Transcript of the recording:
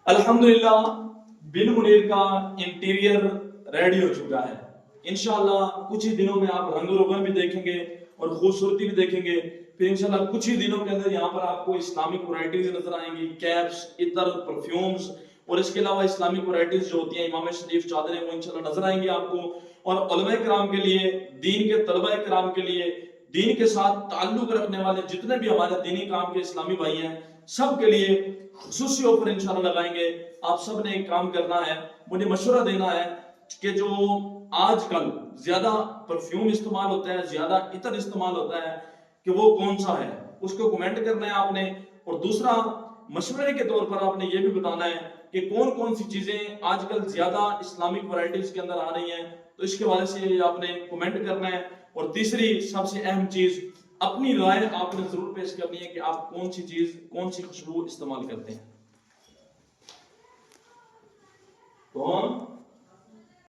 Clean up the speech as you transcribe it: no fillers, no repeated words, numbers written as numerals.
अल्हम्दुलिल्लाह बिन मुनीर का interior ready हो चुका है। इंशाल्लाह कुछ ही दिनों में आप रंग रोगन भी देखेंगे और खूबसूरती भी देखेंगे। फिर इंशाल्लाह कुछ ही दिनों के अंदर यहाँ पर आपको इस्लामिक वैरायटीज नजर आएंगी, कैप्स, इतर, परफ्यूम्स और इसके अलावा इस्लामिक वैरायटीज जो होती हैं इमाम शरीफ चादरें, वो इंशाल्लाह नजर आएंगी आपको। और उलमा कराम के लिए, दीन के तलबा कराम के लिए, दीन के साथ ताल्लुक रखने वाले जितने भी हमारे दीनी काम के इस्लामी भाई हैं, सब के लिए खुसूसी ऑफर इंशाल्लाह लगाएंगे। आप सब ने एक काम करना है, मुझे मशवरा देना है कि जो आजकल ज्यादा परफ्यूम इस्तेमाल होता है, ज्यादा इतर इस्तेमाल होता है, कि वो कौन सा है, उसको कमेंट करना है आपने। और दूसरा मशवरे के तौर पर आपने ये भी बताना है कि कौन कौन सी चीजें आजकल ज्यादा इस्लामिक वैरायटीज के अंदर आ रही हैं, तो इसके वाले से आपने कमेंट करना है। और तीसरी सबसे अहम चीज, अपनी राय आपने जरूर पेश करनी है कि आप कौन सी चीज, कौन सी खुशबू इस्तेमाल करते हैं। कौन